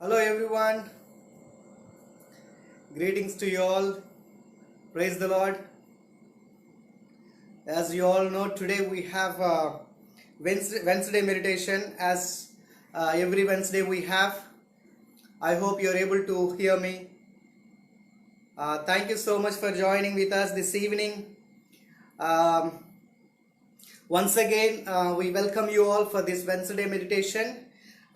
Hello everyone, greetings to you all. Praise the Lord. As you all know, today we have Wednesday meditation as every Wednesday we have. I hope you are able to hear me. Thank you so much for joining with us this evening. Um, Once again, we welcome you all for this Wednesday meditation.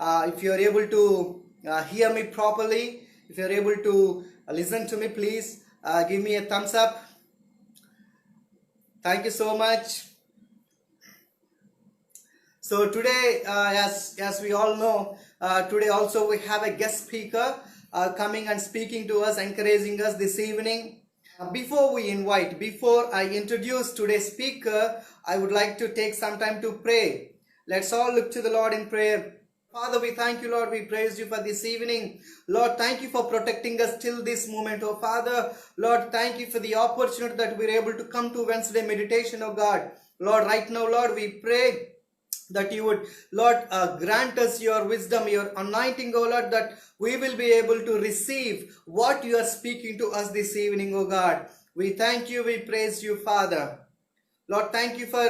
If you are able to hear me properly, if you are able to listen to me, please give me a thumbs up. Thank you so much. So today, as we all know, today also we have a guest speaker coming and speaking to us, encouraging us this evening. Before I introduce today's speaker, I would like to take some time to pray. Let's all look to the Lord in prayer. Father, we thank you, Lord. We praise you for this evening. Lord, thank you for protecting us till this moment, oh Father. Lord, thank you for the opportunity that we're able to come to Wednesday meditation, oh God. Lord, right now, Lord, we pray that you would, Lord, grant us your wisdom, your anointing, oh Lord, that we will be able to receive what you are speaking to us this evening, oh God. We thank you, we praise you, Father. Lord, thank you for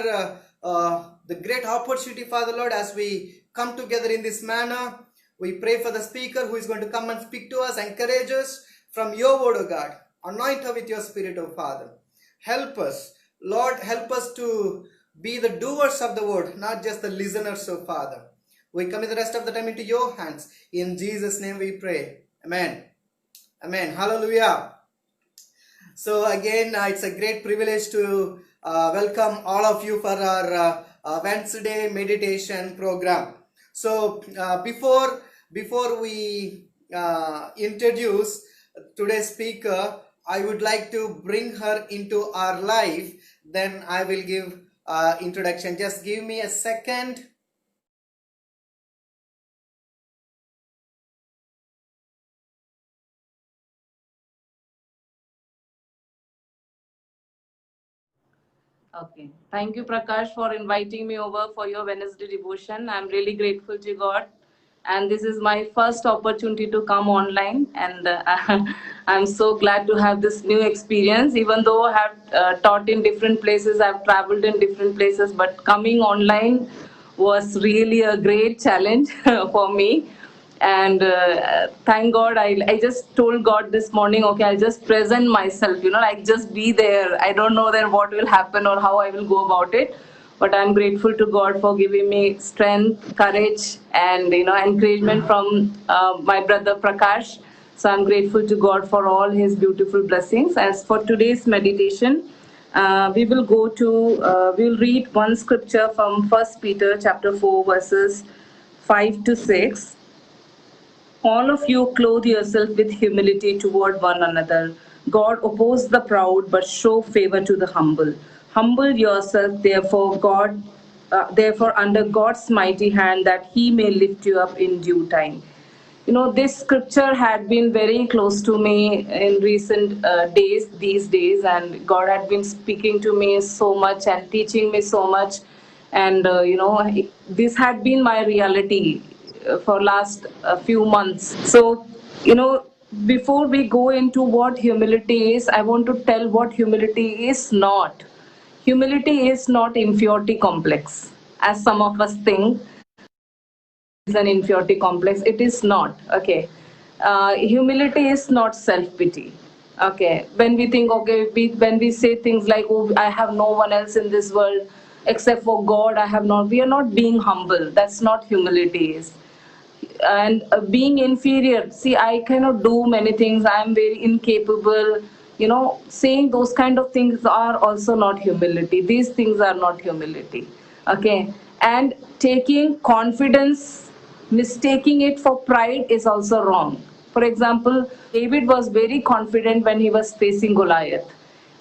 the great opportunity, Father, Lord, as we come together in this manner. We pray for the speaker who is going to come and speak to us, encourage us from your word, oh God. Anoint her with your spirit, oh Father. Help us, Lord, help us to be the doers of the word, not just the listeners, oh Father. We commit the rest of the time into your hands. In Jesus' name we pray. Amen. Amen. Hallelujah. So again, it's a great privilege to welcome all of you for our Wednesday meditation program. So before we introduce today's speaker, I would like to bring her into our life. Then I will give introduction. Just give me a second. Okay. Thank you, Prakash, for inviting me over for your Wednesday devotion. I'm really grateful to God. And this is my first opportunity to come online. And I'm so glad to have this new experience. Even though I have taught in different places, I've traveled in different places, but coming online was really a great challenge for me. And thank God, I just told God this morning, okay, I'll just present myself, like just be there. I don't know then what will happen or how I will go about it, but I'm grateful to God for giving me strength, courage, and encouragement from my brother Prakash. So I'm grateful to God for all his beautiful blessings. As for today's meditation, we'll read one scripture from First Peter chapter 4 verses 5 to 6. All of you clothe yourself with humility toward one another. God opposes the proud, but show favor to the humble. Humble yourself, therefore, under God's mighty hand, that He may lift you up in due time. This scripture had been very close to me in recent these days, and God had been speaking to me so much and teaching me so much. And, this had been my reality for last few months. So, before we go into what humility is, I want to tell what humility is not. Humility is not inferiority complex, as some of us think is an inferiority complex. It is not. Okay. Humility is not self-pity. Okay. When we think, okay, when we say things like, oh, I have no one else in this world except for God, we are not being humble. That's not humility is. And being inferior, see, I cannot do many things, I am very incapable, saying those kind of things are also not humility. These things are not humility. Okay. And taking confidence, mistaking it for pride is also wrong. For example, David was very confident when he was facing Goliath,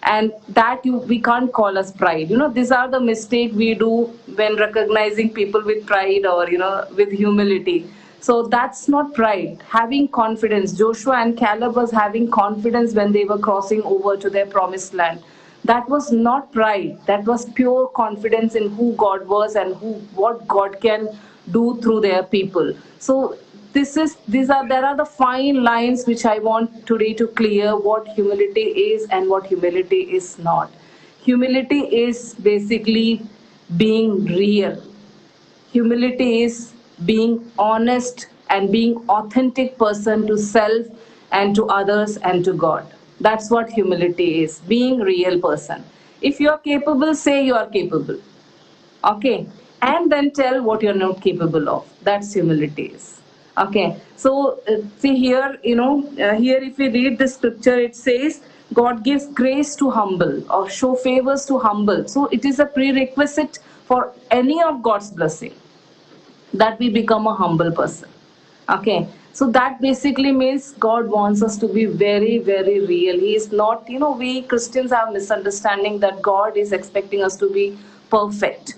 and that we can't call as pride. These are the mistake we do when recognizing people with pride or with humility. So that's not pride. Having confidence, Joshua and Caleb was having confidence when they were crossing over to their promised land. That was not pride, that was pure confidence in who God was and what God can do through their people. So there are the fine lines which I want today to clear what humility is and what humility is not. Humility is basically being real. Humility is being honest and being authentic person to self and to others and to God. That's what humility is, being real person. If you are capable, say you are capable. Okay, and then tell what you're not capable of. That's humility is. Okay, so see here, here if we read the scripture, it says God gives grace to humble or show favors to humble. So it is a prerequisite for any of God's blessing that we become a humble person. Okay, so that basically means God wants us to be very, very real. He is not, we Christians have misunderstanding that God is expecting us to be perfect.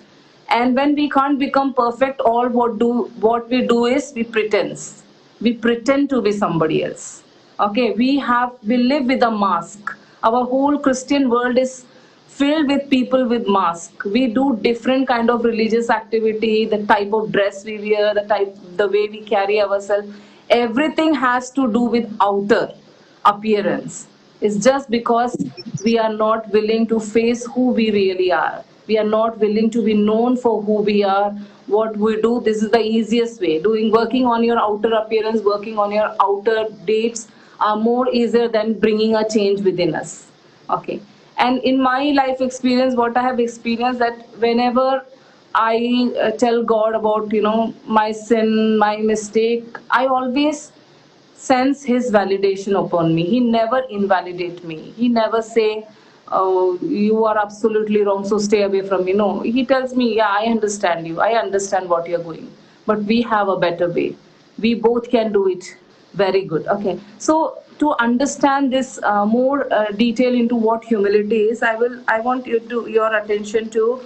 And when we can't become perfect, all what we do is we pretend to be somebody else. Okay, we live with a mask. Our whole Christian world is filled with people with mask. We do different kind of religious activity, the type of dress we wear, the way we carry ourselves. Everything has to do with outer appearance. It's just because we are not willing to face who we really are. We are not willing to be known for who we are, what we do. This is the easiest way. Working on your outer appearance, working on your outer dates are more easier than bringing a change within us. Okay. And in my life experience, what I have experienced, that whenever I tell God about my sin, my mistake, I always sense his validation upon me. He never invalidate me. He never say, oh, you are absolutely wrong, so stay away from me. No, he tells me, yeah, I understand you, I understand what you're going, but we have a better way. We both can do it very good. Okay, so to understand this more detail into what humility is, I want your attention to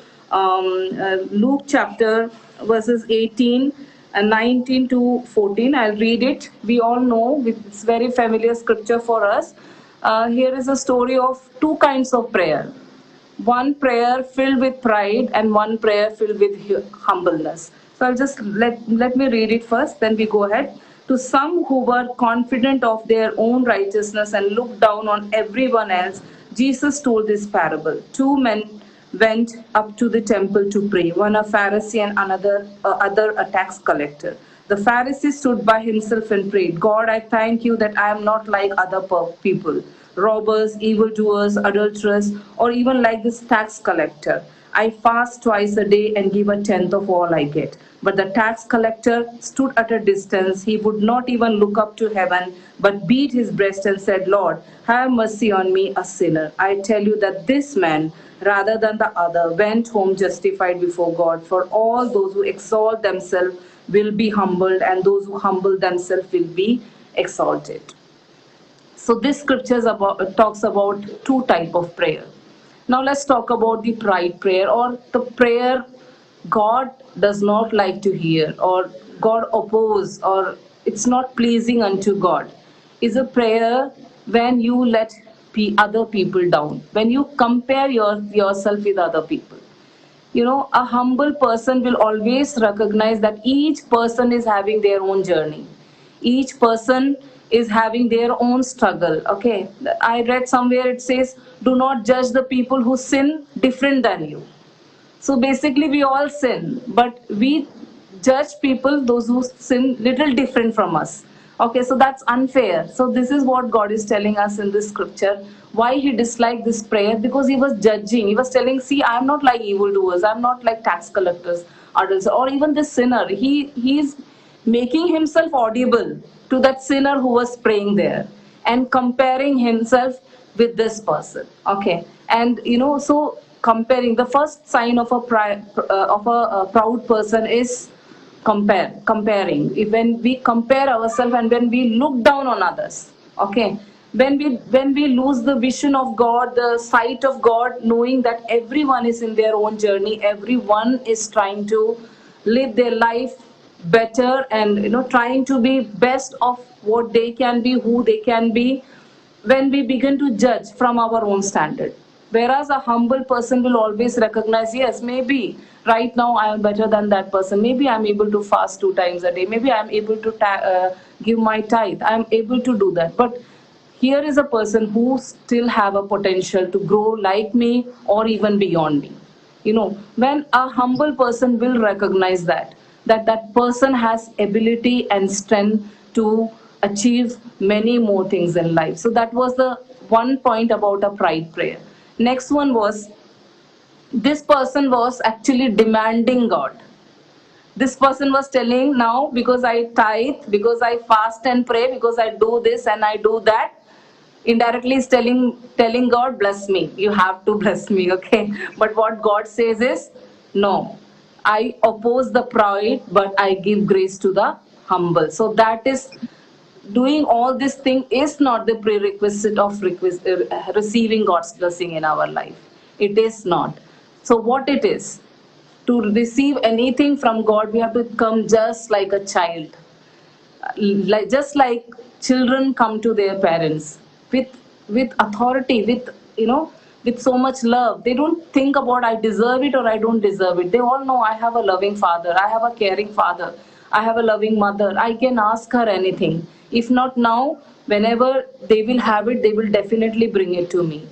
Luke chapter verses 18 and 19 to 14. I'll read it. We all know, it's very familiar scripture for us. Here is a story of two kinds of prayer. One prayer filled with pride and one prayer filled with humbleness. So I'll just let me read it first, then we go ahead. To some who were confident of their own righteousness and looked down on everyone else, Jesus told this parable. Two men went up to the temple to pray, one a Pharisee and other a tax collector. The Pharisee stood by himself and prayed, God, I thank you that I am not like other people, robbers, evildoers, adulterers, or even like this tax collector. I fast twice a day and give a tenth of all I get. But the tax collector stood at a distance. He would not even look up to heaven, but beat his breast and said, Lord, have mercy on me, a sinner. I tell you that this man, rather than the other, went home justified before God. For all those who exalt themselves will be humbled, and those who humble themselves will be exalted. So this scripture talks about two type of prayer. Now let's talk about the pride prayer, or the prayer God does not like to hear, or God oppose, or it's not pleasing unto God. Is a prayer when you let other people down, when you compare yourself with other people. A humble person will always recognize that each person is having their own journey. Each person is having their own struggle. Okay, I read somewhere it says, do not judge the people who sin different than you. So basically we all sin, but we judge people, those who sin little different from us. Okay, so that's unfair. So this is what God is telling us in this scripture. Why he disliked this prayer? Because he was judging. He was telling, see, I'm not like evildoers. I'm not like tax collectors, adults, or even this sinner. He's making himself audible to that sinner who was praying there and comparing himself with this person. Okay, and so comparing, the first sign of a proud person is comparing. When we compare ourselves and when we look down on others. Okay, when we lose the vision of God, the sight of God, knowing that everyone is in their own journey, everyone is trying to live their life better, and trying to be best of what they can be, who they can be. When we begin to judge from our own standard, Whereas a humble person will always recognize, yes, maybe right now I am better than that person. Maybe I'm able to fast 2 times a day. Maybe I'm able to give my tithe. I'm able to do that. But here is a person who still have a potential to grow like me or even beyond me. When a humble person will recognize that person has ability and strength to achieve many more things in life. So that was the one point about a pride prayer. Next one was, this person was actually demanding God. This person was telling, now because I tithe, because I fast and pray, because I do this and I do that, indirectly is telling God, bless me, you have to bless me. Okay, but what God says is, no, I oppose the pride, but I give grace to the humble. So that is, doing all this thing is not the prerequisite of receiving God's blessing in our life. It is not. So what it is, to receive anything from God, we have to come just like a child, like just like children come to their parents with authority, with with so much love. They don't think about I deserve it or I don't deserve it. They all know I have a loving father, I have a caring father, I have a loving mother. I can ask her anything. If not now, whenever they will have it, they will definitely bring it to me.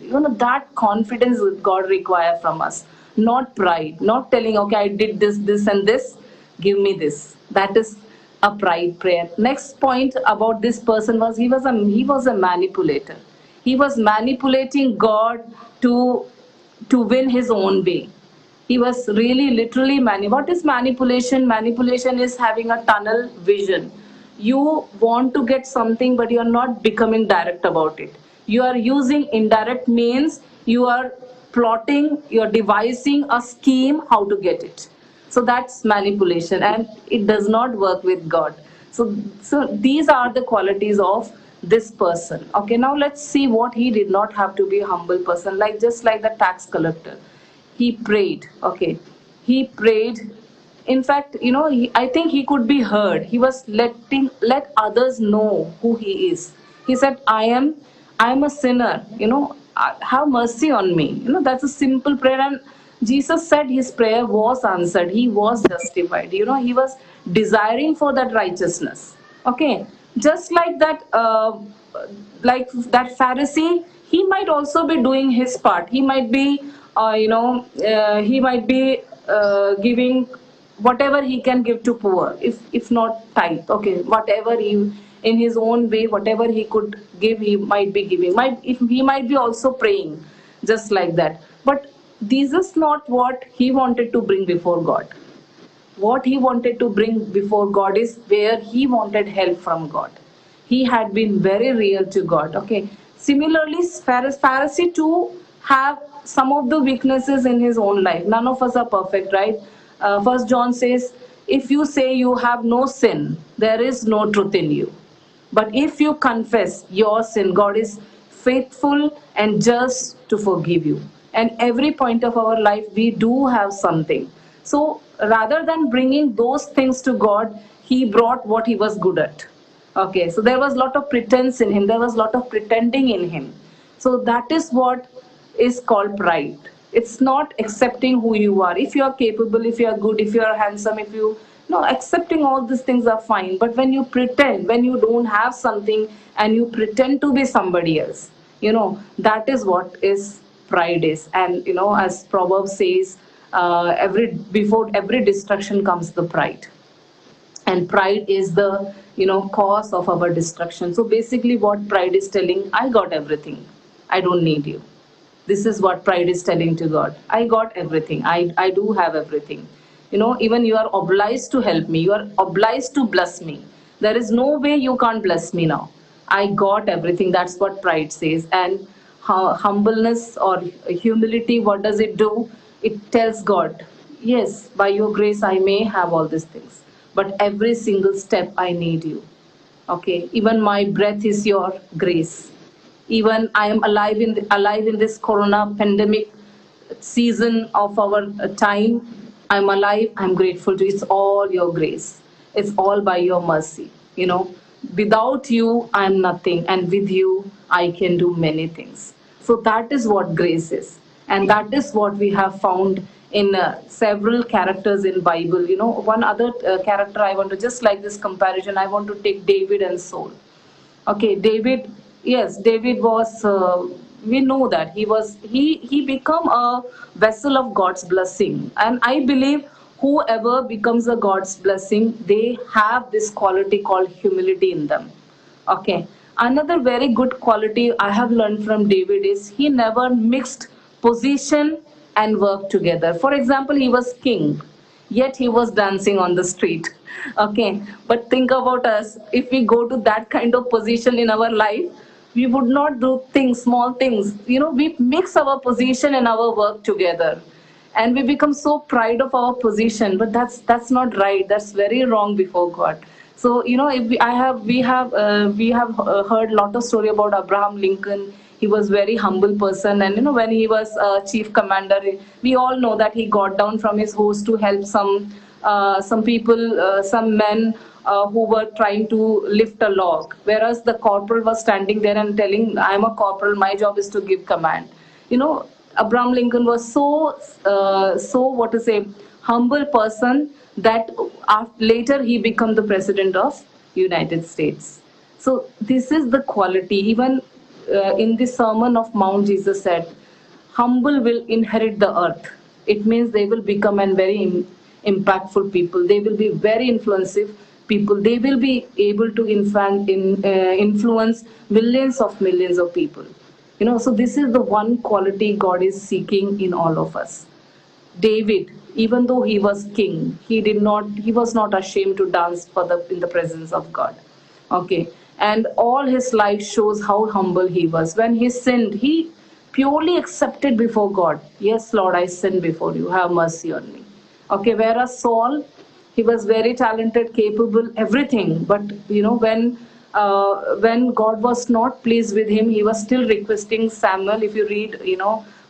That confidence that God require from us, not pride, not telling, okay, I did this and this, give me this. That is a pride prayer. Next point about this person was, he was a manipulator. He was manipulating God to win his own way. He was really literally what is manipulation? Manipulation is having a tunnel vision. You want to get something, but you are not becoming direct about it. You are using indirect means. You are plotting, you are devising a scheme how to get it. So that's manipulation, and it does not work with God. So these are the qualities of this person. Okay, now let's see what he did not have to be a humble person, like just like the tax collector. He prayed. Okay, he prayed. In fact, I think he could be heard. He was let others know who he is. He said, I am a sinner. Have mercy on me. That's a simple prayer. And Jesus said his prayer was answered. He was justified. He was desiring for that righteousness. Okay, just like that Pharisee, he might also be doing his part. He might be, giving whatever he can give to poor, if not tithe. Okay, whatever he, in his own way, whatever he could give, he might be giving. If he might be also praying, just like that. But this is not what he wanted to bring before God. What he wanted to bring before God is where he wanted help from God. He had been very real to God. Okay. Similarly, Pharisee too have some of the weaknesses in his own life. None of us are perfect, right? First John says, if you say you have no sin, there is no truth in you. But if you confess your sin, God is faithful and just to forgive you. And every point of our life, we do have something. So rather than bringing those things to God, he brought what he was good at. Okay, so there was a lot of pretense in him, there was a lot of pretending in him. So that is what is called pride. It's not accepting who you are. If you are capable, if you are good, if you are handsome, if you no, accepting all these things are fine. But when you pretend, when you don't have something and you pretend to be somebody else, that is what is pride is. And as Proverbs says, every before every destruction comes the pride, and pride is the cause of our destruction. So basically what pride is telling, I got everything, I don't need you. This is what pride is telling to God. I got everything, I do have everything. Even you are obliged to help me, you are obliged to bless me. There is no way you can't bless me now. I got everything. That's what pride says. And humbleness or humility, what does it do? It tells God, yes, by your grace I may have all these things, but every single step I need you. Okay, even my breath is your grace. Even I am alive in this corona pandemic season of our time. I'm alive, I'm grateful to you. It's all your grace, it's all by your mercy. Without you I'm nothing, and with you I can do many things. So that is what grace is. And that is what we have found in several characters in Bible. One other character I want to, just like this comparison, I want to take David and Saul. Okay, David. Yes, David was. We know that he become a vessel of God's blessing, and I believe whoever becomes a God's blessing, they have this quality called humility in them. Okay. Another very good quality I have learned from David is he never mixed position and work together. For example, he was king, yet he was dancing on the street. Okay. But think about us, if we go to that kind of position in our life, we would not do things, small things. We mix our position and our work together, and we become so proud of our position, but that's not right. That's very wrong before God. So if we have heard a lot of story about Abraham Lincoln. He was very humble person, and when he was chief commander, we all know that he got down from his horse to help some people, some men who were trying to lift a log, whereas the corporal was standing there and telling, I'm a corporal, my job is to give command. Abraham Lincoln was so what to say, humble person, that later he became the president of United States. So this is the quality. Even in the Sermon of Mount, Jesus said, "Humble will inherit the earth." It means they will become a very impactful people. They will be very influential people. They will be able to influence millions of people. So this is the one quality God is seeking in all of us. David, even though he was king, he was not ashamed to dance in the presence of God. Okay. And all his life shows how humble he was. When he sinned, he purely accepted before God. Yes, Lord, I sinned before you. Have mercy on me. Okay. Whereas Saul, he was very talented, capable, everything. But when God was not pleased with him, he was still requesting Samuel. If you read,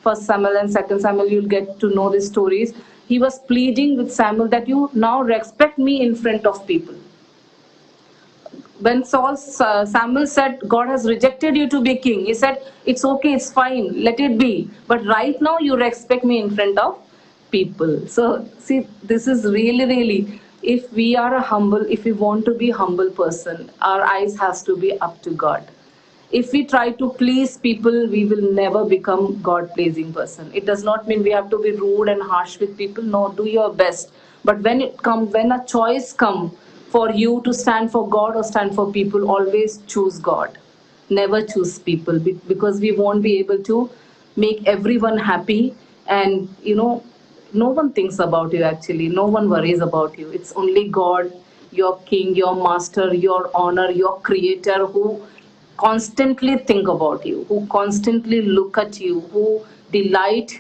First Samuel and Second Samuel, you'll get to know the stories. He was pleading with Samuel that you now respect me in front of people. When Samuel said, God has rejected you to be king, he said, it's okay, it's fine, let it be. But right now you respect me in front of people. So see, this is really, if we are if we want to be humble person, our eyes has to be up to God. If we try to please people, we will never become God pleasing person. It does not mean we have to be rude and harsh with people. No, do your best. But when a choice comes for you to stand for God or stand for people, always choose God. Never choose people, because we won't be able to make everyone happy. And no one thinks about you actually. No one worries about you. It's only God, your king, your master, your honor, your creator, who constantly think about you, who constantly look at you, who delight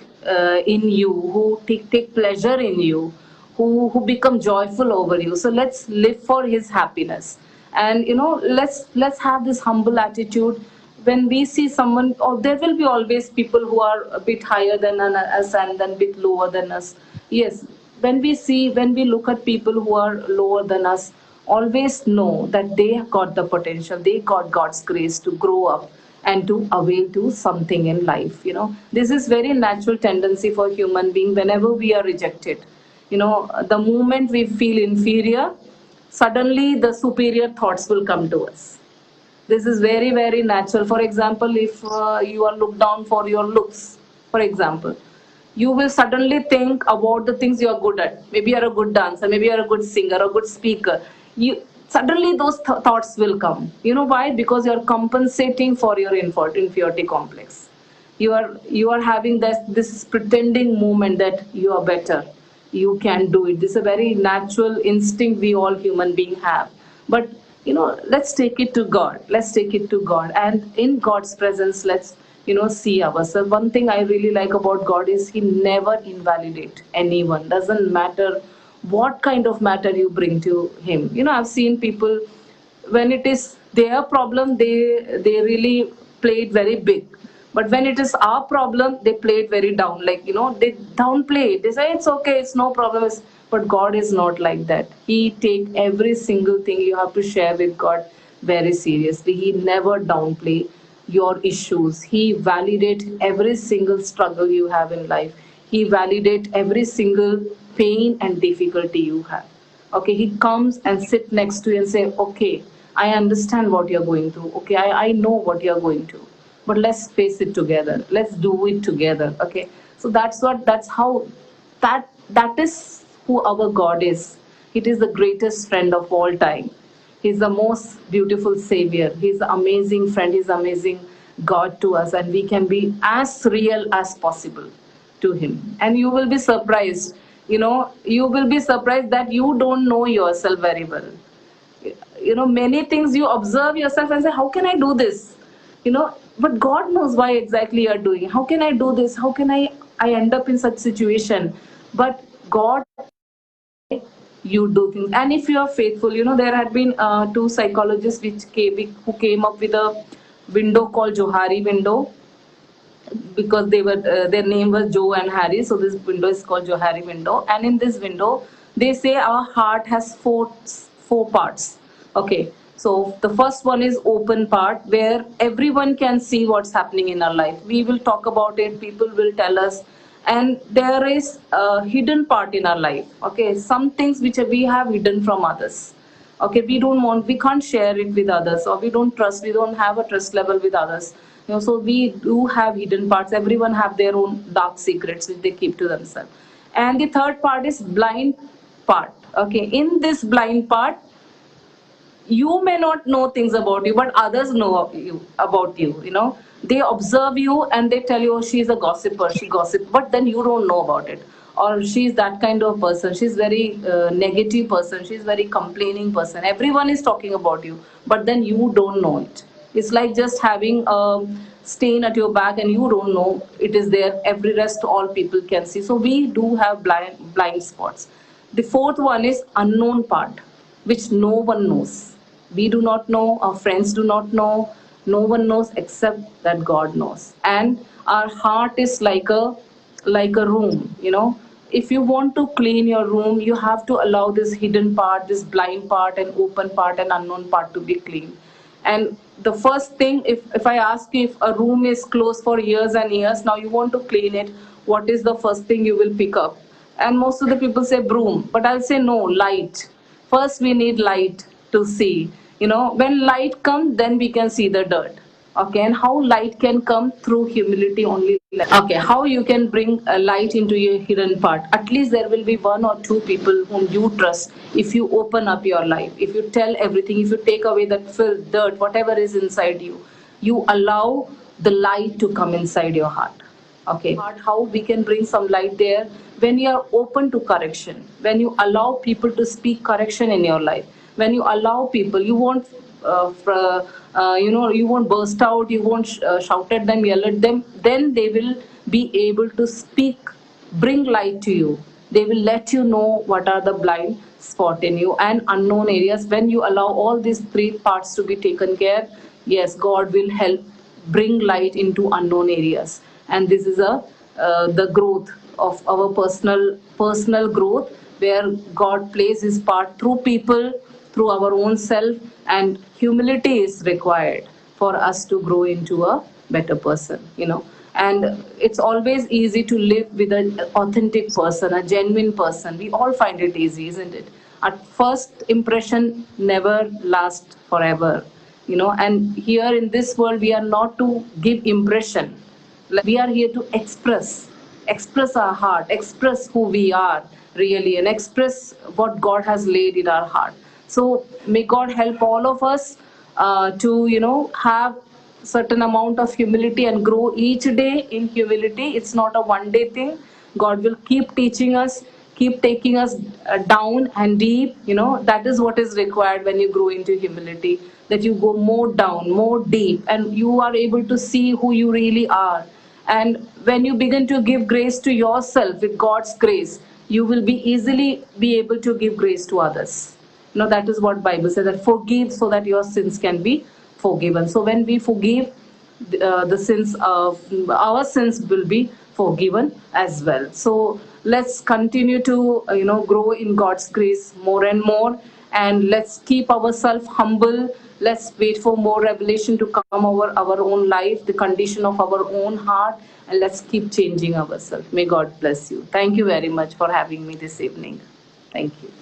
in you, who take pleasure in you, who become joyful over you. So let's live for his happiness. And let's have this humble attitude. When we see someone, or there will be always people who are a bit higher than us and then a bit lower than us. Yes, when we look at people who are lower than us, always know that they got the potential, they got God's grace to grow up and to avail to something in life. This is very natural tendency for human being. Whenever we are rejected, the moment we feel inferior, suddenly the superior thoughts will come to us. This is very natural. For example, if you are looked down for your looks, for example, you will suddenly think about the things you are good at. Maybe you are a good dancer, maybe you are a good singer, a good speaker. You suddenly those thoughts will come. You know why? Because you are compensating for your inferiority complex. You are having this pretending moment that you are better, you can do it. This is a very natural instinct we all human being have. But let's take it to God. Let's take it to God, and in God's presence, let's see ourselves. One thing I really like about God is he never invalidate anyone. Doesn't matter what kind of matter you bring to him. I've seen people, when it is their problem, they really play it very big. But when it is our problem, they play it very down. Like, they downplay it. They say it's okay, it's no problem. But God is not like that. He take every single thing you have to share with God very seriously. He never downplay your issues. He validate every single struggle you have in life. He validate every single pain and difficulty you have. Okay, he comes and sit next to you and say, okay, I understand what you're going through. Okay, I know what you're going through, but let's face it together. Let's do it together. Okay, so that's how, that is who our God is. It is the greatest friend of all time. He's the most beautiful savior. He's the amazing friend. He's amazing God to us, and we can be as real as possible to him. And you will be surprised, you will be surprised that you don't know yourself very well. Many things you observe yourself and say, how can I do this? But God knows why exactly you're doing. How can I do this? How can I end up in such situation? But God, you do things. And if you are faithful, there had been two psychologists who came up with a window called Johari window, because their name was Joe and Harry. So this window is called Johari window. And in this window, they say our heart has four parts. Okay. So the first one is open part, where everyone can see what's happening in our life. We will talk about it. People will tell us. And there is a hidden part in our life. Okay. Some things which we have hidden from others. Okay, we can't share it with others, or we don't have a trust level with others. So we do have hidden parts. Everyone have their own dark secrets which they keep to themselves. And the third part is blind part. Okay, in this blind part, you may not know things about you, but others know about you. They observe you and they tell you, oh, she's a gossiper, she gossips, but then you don't know about it. Or she's that kind of person, she's very negative person, she's very complaining person, everyone is talking about you, but then you don't know it. It's like just having a stain at your back and you don't know it is there. Every rest all people can see. So we do have blind spots. The fourth one is unknown part, which no one knows. We do not know, our friends do not know, no one knows except that God knows. And our heart is like a room. If you want to clean your room, you have to allow this hidden part, this blind part, and open part, and unknown part to be clean. And the first thing, if I ask you, if a room is closed for years and years, now you want to clean it, what is the first thing you will pick up? And most of the people say broom, but I'll say no, light. First we need light to see. When light comes, then we can see the dirt. Okay, and how light can come? Through humility only. Okay, how you can bring a light into your hidden part? At least there will be one or two people whom you trust. If you open up your life, if you tell everything, if you take away that filth, dirt, whatever is inside you, you allow the light to come inside your heart. Okay, how we can bring some light there? When you are open to correction, when you allow people to speak correction in your life, when you allow people, you won't you won't burst out, you won't shout at them, yell at them, then they will be able to speak, bring light to you. They will let you know what are the blind spot in you and unknown areas. When you allow all these three parts to be taken care, yes, God will help bring light into unknown areas. And this is the growth of our personal growth, where God plays his part through people, through our own self, and humility is required for us to grow into a better person. And it's always easy to live with an authentic person, a genuine person. We all find it easy, isn't it? At first impression never lasts forever. And here in this world, we are not to give impression. Like, we are here to express our heart, express who we are really, and express what God has laid in our heart. So may God help all of us to have certain amount of humility and grow each day in humility. It's not a one day thing. God will keep teaching us, keep taking us down and deep. That is what is required when you grow into humility, that you go more down, more deep, and you are able to see who you really are. And when you begin to give grace to yourself with God's grace, you will be easily be able to give grace to others. That is what Bible says, that forgive so that your sins can be forgiven. So when we forgive, the sins of our sins will be forgiven as well. So let's continue to grow in God's grace more and more. and let's keep ourselves humble. Let's wait for more revelation to come over our own life, the condition of our own heart, and let's keep changing ourselves. May God bless you. Thank you very much for having me this evening. Thank you.